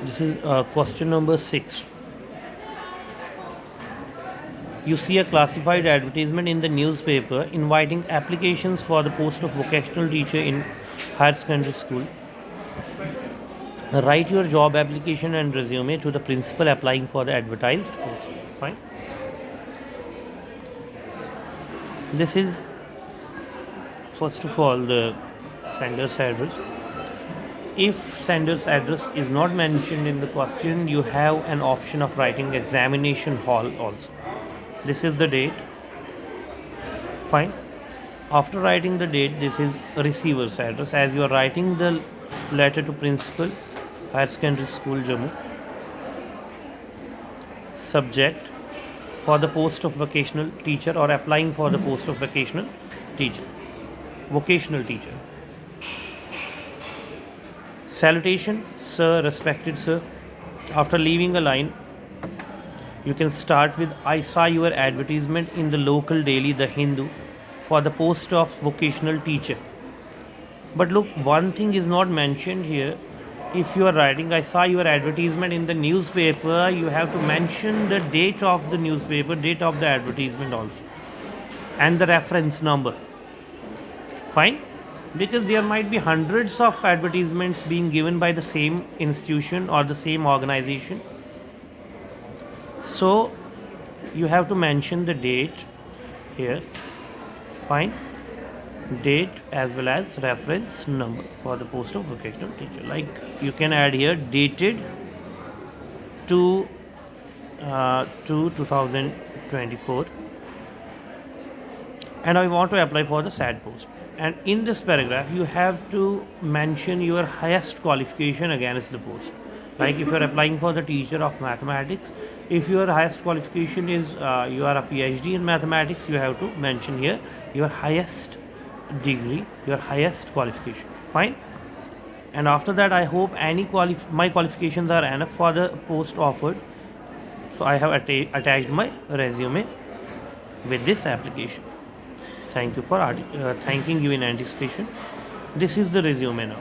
This is question number 6. You see a classified advertisement in the newspaper inviting applications for the post of vocational teacher in higher secondary school. Write your job application and resume to the principal applying for the advertised post. Fine. This is first of all the sender's address. If sender's address is not mentioned in the question, you have an option of writing examination hall also. This is the date. Fine. After writing the date, this is receiver's address. As you are writing the letter to principal, higher secondary school, Jammu. Subject: for the post of vocational teacher or applying for the post of vocational teacher. Vocational teacher. Salutation: sir, respected sir. After leaving a line, you can start with I saw your advertisement in the local daily The Hindu for the post of vocational teacher. But look, one thing is not mentioned here. If you are writing I saw your advertisement in the newspaper, you have to mention the date of the newspaper, date of the advertisement also, and the reference number. Fine? Because there might be hundreds of advertisements being given by the same institution or the same organization. So you have to mention the date here. Fine. Date as well as reference number for the post of vocational teacher. Like you can add here dated to 2024, and I want to apply for the SAD post. And in this paragraph, you have to mention your highest qualification against the post. Like if you are applying for the teacher of mathematics, if your highest qualification is you are a PhD in mathematics, you have to mention here your highest degree, your highest qualification. Fine. And after that, I hope my qualifications are enough for the post offered. So I have attached my resume with this application. Thank you for thanking you in anticipation. This is the resume now.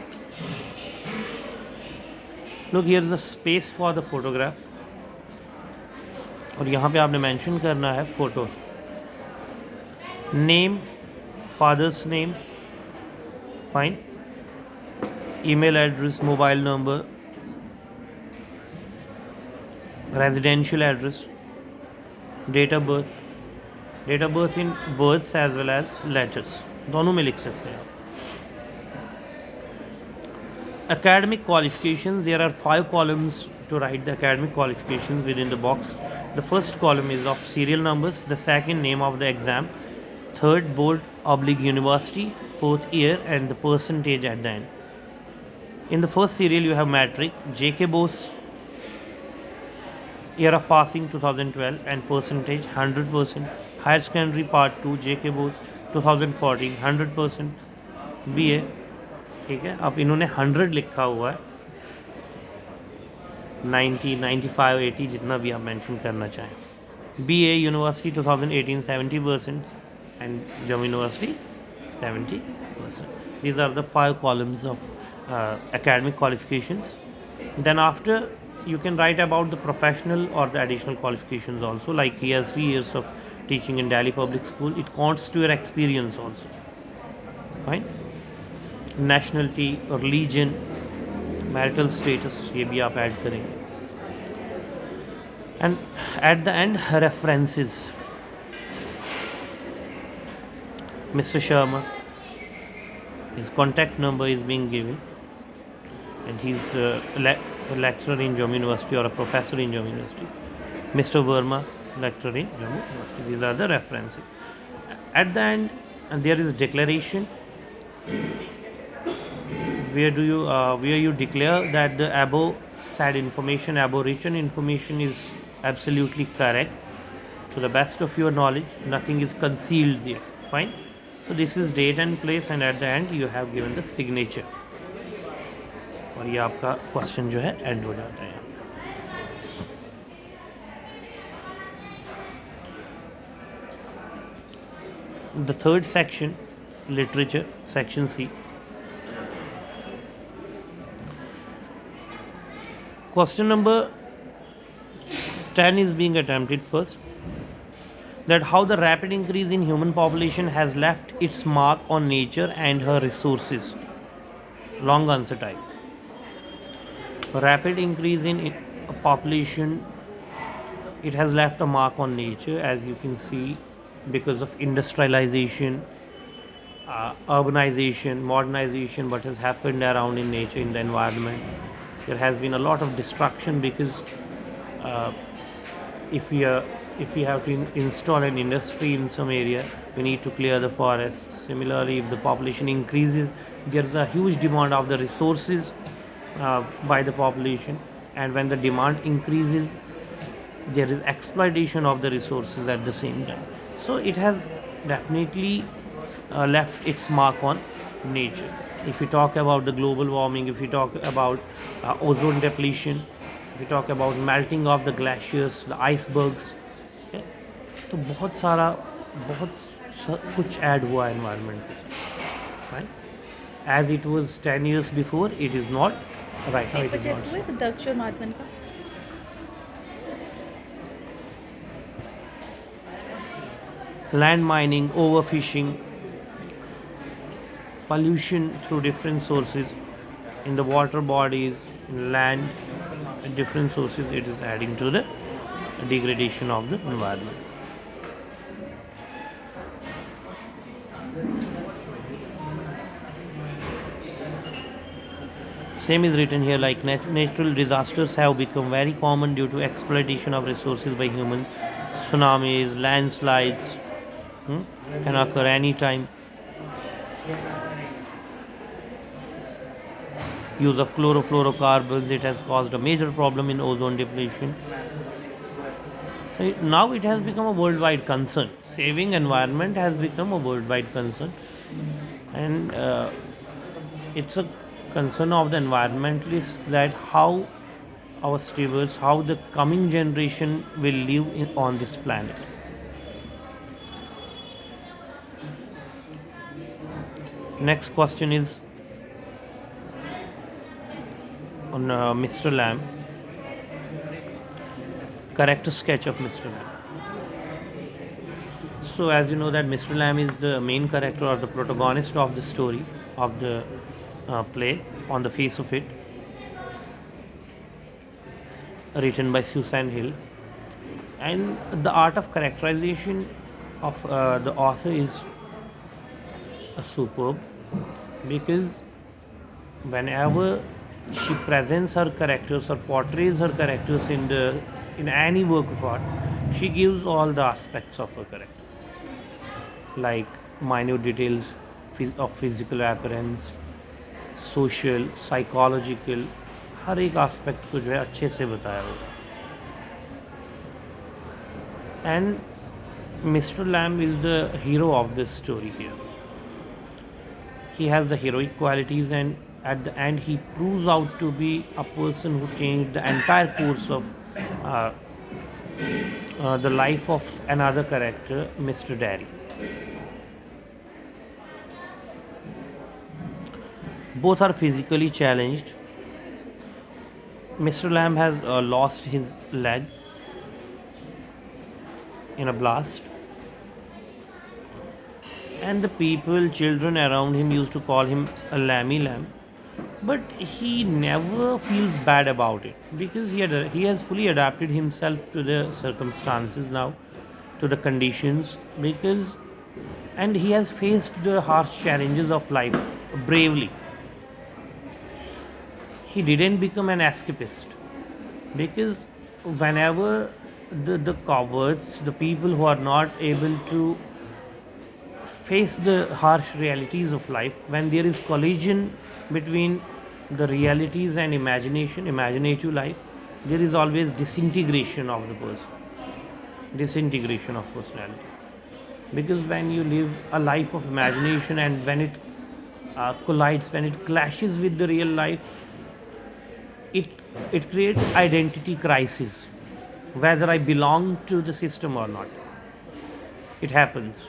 Look, here is the space for the photograph. और यहाँ पे आपने mention करना है photo. Name, father's name. Fine. Email address, mobile number, residential address, date of birth. Date of birth in words as well as letters. दोनों में लिख सकते हैं. Academic qualifications. There are 5 columns to write the academic qualifications within the box. The first column is of serial numbers. The second, name of the exam. Third, board/university. Fourth, year, and the percentage at the end. In the first serial, you have metric, J.K. Bose, year of passing 2012, and percentage 100%. Higher secondary part 2, J.K. Bose 2014, 100%. BA. ठीक है, अब इन्होंने 100 लिखा हुआ है. 90, 95, 80 जितना भी आप मेंशन करना चाहें. BA university 2018 70%, and Jammu University 70%. These are the 5 columns of academic qualifications. Then after, you can write about the professional or the additional qualifications also, like he has 3 years of teaching in Delhi public school. It counts to your experience also. Fine. Nationality, religion, marital status, ये भी आप add करेंगे. And at the end, references. Mr. Sharma, his contact number is being given, and he's a lecturer in Jammu University or a professor in Jammu University. Mr. Verma, lecturer in Jammu University. These are the references. At the end, there is declaration, where you declare that the above said information, above written information is absolutely correct to the best of your knowledge. Nothing is concealed there. Fine. So this is date and place, and at the end you have given the signature. और ये आपका question जो है and हो जाता है. The third section, literature, section C. Question number 10 is being attempted first, that how the rapid increase in human population has left its mark on nature and her resources. Long answer type. Rapid increase in population, it has left a mark on nature, as you can see, because of industrialization, urbanization, modernization, what has happened around in nature, in the environment. There has been a lot of destruction because uh, if we are if we have to install an industry in some area, we need to clear the forest. Similarly, if the population increases, there is a huge demand of the resources by the population, and when the demand increases, there is exploitation of the resources at the same time. So it has definitely left its mark on nature. If we talk about the global warming, if we talk about ozone depletion, if we talk about melting of the glaciers, the icebergs, okay, तो बहुत सारा कुछ add हुआ environment पे, right. As it was 10 years before, it is not right now, एक it is project not हुआ so. है दक्ष और माधवन का. Land mining, overfishing, pollution through different sources in the water bodies, in land, different sources, it is adding to the degradation of the environment. Same is written here, like natural disasters have become very common due to exploitation of resources by humans. Tsunamis, landslides, can occur anytime. Use of chlorofluorocarbons, it has caused a major problem in ozone depletion. So now it has become a worldwide concern. Saving environment has become a worldwide concern, and it's a concern of the environmentalists that how our stewards, how the coming generation will live on this planet. Next question is on Mr. Lamb. Character sketch of Mr. Lamb. So, as you know, that Mr. Lamb is the main character or the protagonist of the story of the play, on the face of it, written by Susan Hill. And the art of characterization of the author is superb, because whenever she presents her characters or portrays her characters in any work of art, she gives all the aspects of her character, like minute details of physical appearance, social, psychological, हर एक aspect को जो है अच्छे से बताया होगा. And Mr. Lamb is the hero of this story here. He has the heroic qualities, and at the end he proves out to be a person who changed the entire course of the life of another character, Mr. Derry. Both are physically challenged. Mr. Lamb has lost his leg in a blast, and the people, children around him used to call him a lammy lamb, but he never feels bad about it, because he has fully adapted himself to the circumstances now, to the conditions, because and he has faced the harsh challenges of life bravely. He didn't become an escapist, because whenever the cowards, the people who are not able to face the harsh realities of life, when there is collision between the realities and imagination, imaginative life, there is always disintegration of the person, disintegration of personality. Because when you live a life of imagination, and when it collides, when it clashes with the real life, it it creates identity crisis, whether I belong to the system or not. It happens,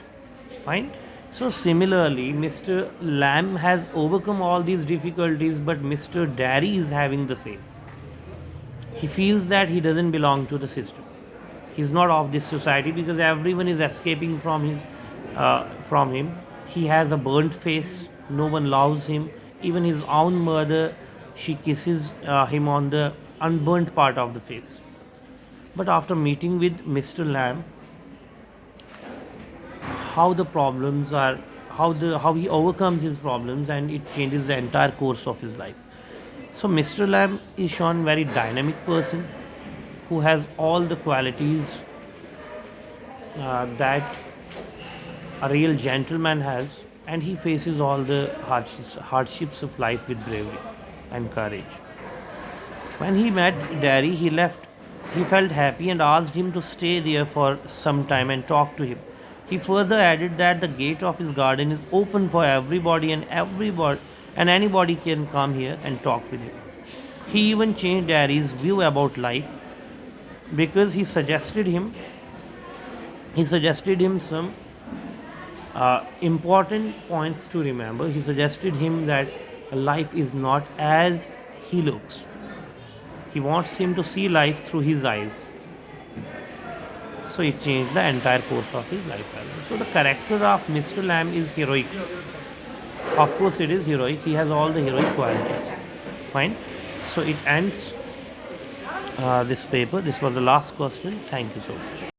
fine. So similarly, Mr. Lamb has overcome all these difficulties, but Mr. Derry is having the same. He feels that he doesn't belong to the system. He's not of this society because everyone is escaping from him. He has a burnt face. No one loves him. Even his own mother, she kisses him on the unburnt part of the face. But after meeting with Mr. Lamb, how the problems are, how he overcomes his problems, and it changes the entire course of his life. So Mr. Lamb is shown very dynamic person who has all the qualities that a real gentleman has, and he faces all the hardships of life with bravery and courage. When he met Derry, he left. He felt happy and asked him to stay there for some time and talk to him. He further added that the gate of his garden is open for everybody and anybody can come here and talk with him. He even changed Derry's view about life because he suggested him some important points to remember. He suggested him that life is not as he looks. He wants him to see life through his eyes. So it changed the entire course of his life as well. So the character of Mr. Lamb is heroic. Of course, it is heroic. He has all the heroic qualities. Fine. So it ends this paper. This was the last question. Thank you so much.